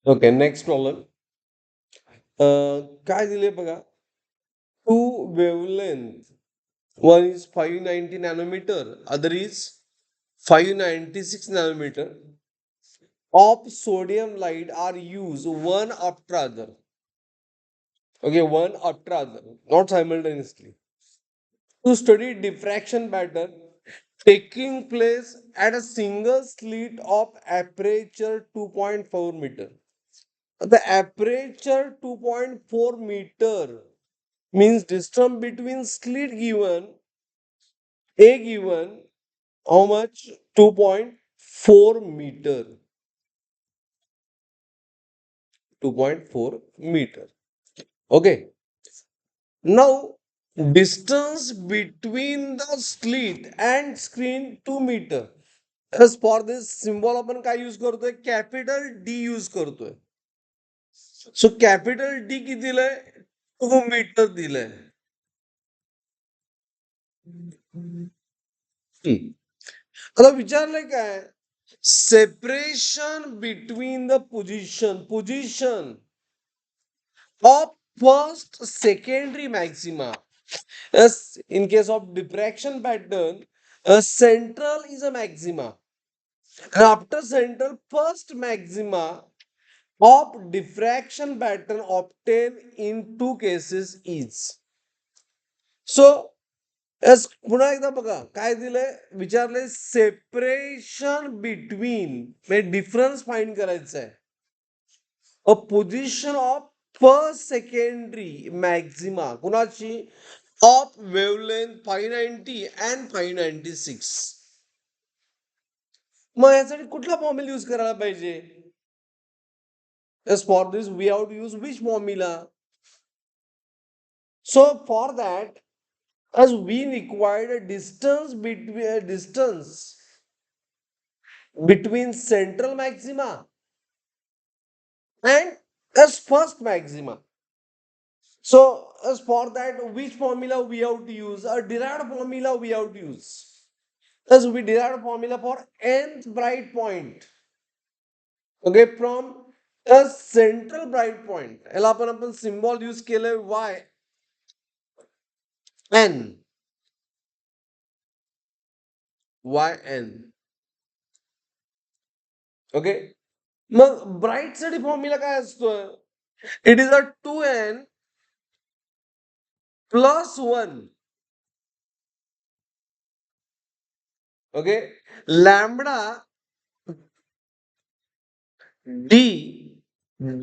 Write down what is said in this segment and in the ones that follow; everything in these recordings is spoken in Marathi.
Okay, next problem. काय दिले बघा, to wavelength. One is 590 nanometer, other is 596 nanometer of sodium light are used one after other. Okay, one after other, not simultaneously. To study diffraction pattern taking place at a single slit of aperture 2.4 meter. The aperture 2.4 meter means distance between slit given A given how much? 2.4 meter. 2.4 meter. Okay. Now, distance between the slit and screen 2 meter. As for this symbol आपण काय यूज करतोय? कॅपिटल डी यूज करतोय. सो कॅपिटल डी किती दिलंय? 2 मीटर दिलंय. आता विचारलंय काय? Separation between the position of first secondary maxima. As in case of diffraction pattern, a central is a maxima. And after central, first maxima of diffraction pattern obtained in two cases is. So, as पुन्हा एकदा बघा काय दिलंय, विचारलंय सेपरेशन बिटवीन म्हणजे डिफरन्स फाइंड करायचं आहे. A position of first secondary Maxima कुणाची ऑफ वेवलेंथ 590 अँड 596. मग यासाठी कुठला फॉर्म्युला यूज करायला पाहिजे? As for this we have to use which formula? So for that, as we required a distance between central maxima and as first maxima. So as for that, which formula we have to use? A derived formula we have to use. As we derived formula for nth bright point. Okay, from a central bright point. याला आपण symbol use केलंय y n. yn. ओके, मग ब्राईट साठी फॉर्म्युला काय असतोय? It is a 2n plus 1. Okay, lambda D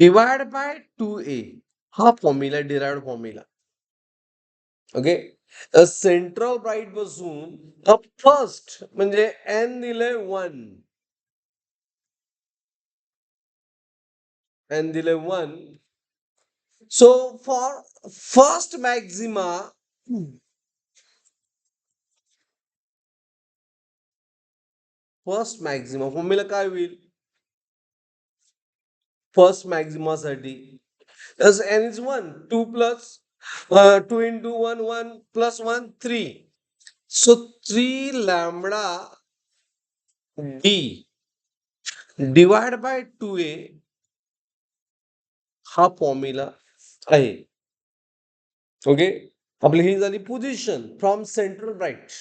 divide by 2a. हा formula derived formula. Okay, central bright पासून फर्स्ट म्हणजे n दिलंय 1, n दिलंय 1. So for first Maxima formula काय होईल? फर्स्ट मॅक्झिमा साठी as n is 1, 2 plus 2 into 1, 1 plus 1, 3. So 3 lambda d divided by 2a हा फॉर्म्युला आहे. ओके, आपली ही झाली पोझिशन फ्रॉम सेंट्रल ब्राईट.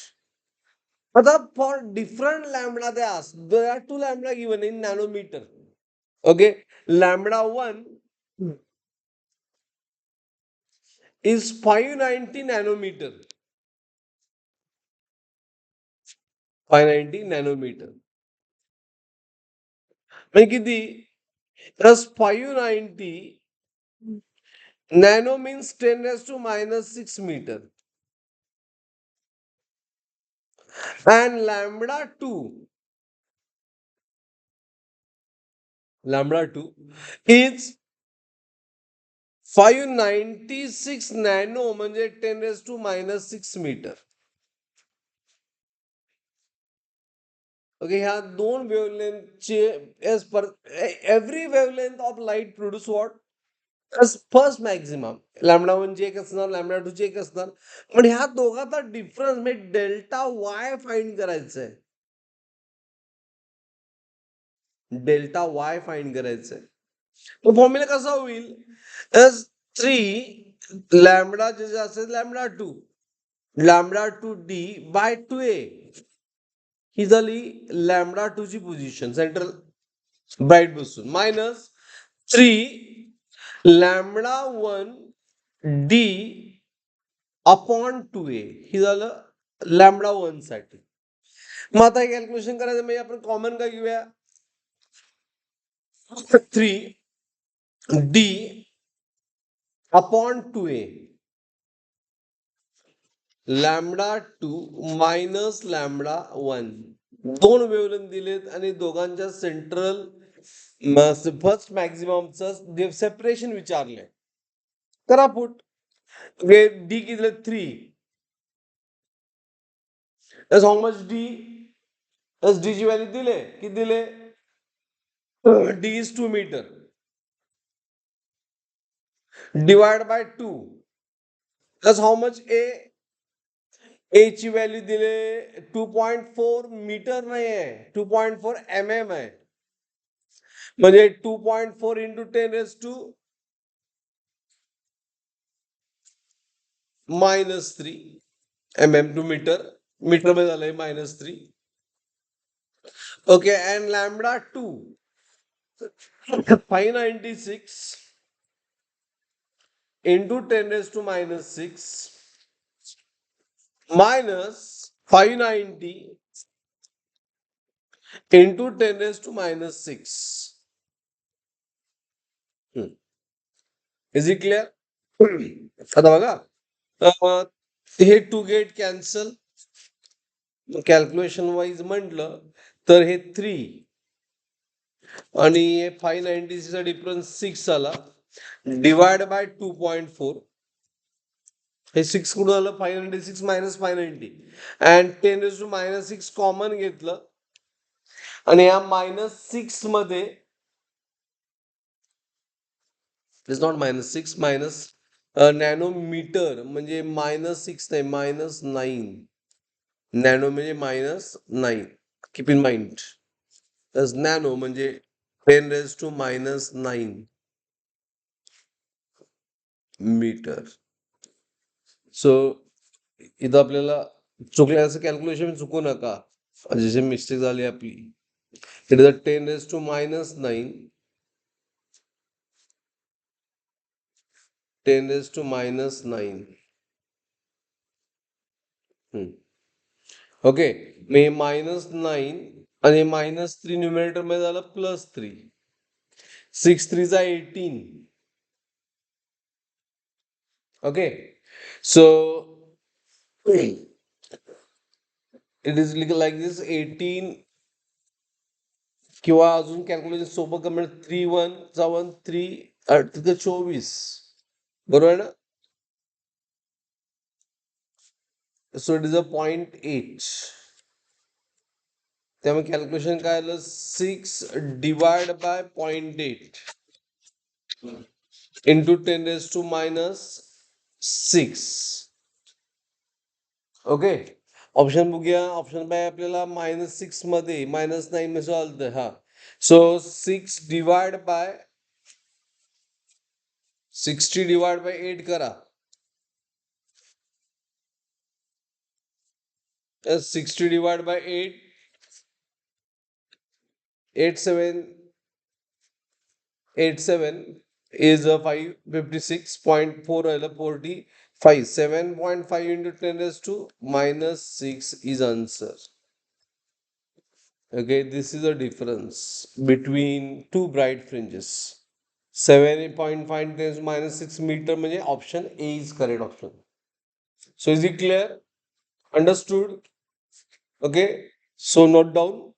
आता for different lambda there are two lambda given in nanometer. Okay, lambda 1 is 590 nanometer. 590 nanometer. म्हणजे किती? Plus 590 nano means 10 raised to minus 6 meter. And lambda 2 is 596 nano म्हणजे 10 raised to minus 6 meter. Okay, ह्या दोन वेवलेंथचे as per every wavelength of light produce what? As first maximum. Lambda 1 ची एक असणार, लॅमडा 2 ची एक असणार. पण ह्या दोघांचा डिफरन्स म्हणजे डेल्टा वाय फाइंड करायचं आहे. डेल्टा वाय फाइंड करायचंय. तो फॉर्म्युला कसा होईल? एस 3 लॅमडा जे असेल lambda 2 lambda 2 d by 2a ही झाली लॅमडा 2 ची पोझिशन सेंट्रल ब्राईट बसून minus 3 lambda 1 d upon 2a ही झालं लॅमडा 1 साठी. मग आता हे कॅल्क्युलेशन करायचं म्हणजे आपण कॉमन काय घेऊया? 3 D upon 2a lambda 2 minus lambda 1 दोन वेवलेंथ दिलेत आणि दोघांच्या सेंट्रल फर्स्ट मॅक्झिममचं सेपरेशन विचारलंय. करा पुट. डी किती 3 हाऊ मच डी डी ची व्हॅल्यू दिले किती दिले? D is 2 metre divide by 2 plus how much A ची व्हॅल्यू दिले 2.4 मीटर नाही आहे 2.4 mm आहे म्हणजे 2.4 into 10⁻³ -3 mm to meter meter मध्ये झालंय -3. Okay and lambda 2 596 into 10⁻⁻6 minus 590 into 10⁻⁻6. Is it clear? आता बघा हे 2 गेट कॅन्सल कॅल्क्युलेशन वाईज म्हटलं तर हे 3 आणि 596 चा डिफरन्स 6 आला डिवाइड बाय 2.4 हे 6 कुठं आलं 596 मायनस 590 अँड 10⁻⁻6 कॉमन घेतलं आणि या -6 मध्ये इज नॉट -6 मायनस नॅनोमीटर म्हणजे -6 नाही -9 नॅनो म्हणजे -9 कीप इन माइंड नॅनो म्हणजे 10⁻⁻9 मीटर. सो इथं आपल्याला चुकल्याचं कॅल्क्युलेशन चुकू नका जशी मिस्टेक झाली आपली. It is 10⁻⁻9 10⁻⁹. ओके मी -9 आणि -3 न्यूमरेटर मध्ये झालं +3 6 3 चा 18. Okay so it is like this 18 किंवा अजून कॅल्क्युलेशन सोपं कमी 3 1 चा 1 3 तिथं 24 बरोबर आहे ना. सो इट इज अ 0.8 त्यामुळे कॅल्क्युलेशन काय आलं 6 divide by 0.8 into 10⁻⁻6. Okay option बघूया. ऑप्शन बाय आपल्याला -6 मध्ये -9 मध्ये चालतं हा. So 6 divide by 60 divide by 8 करा 60 divide by 8 87 is a 556.4 45 7.5 into 10⁻⁻6 is answer. Okay, this is the difference between two bright fringes. 7.5 10⁻⁻6 meter म्हणजे option A is correct option. So is it clear? Understood? Okay, so note down.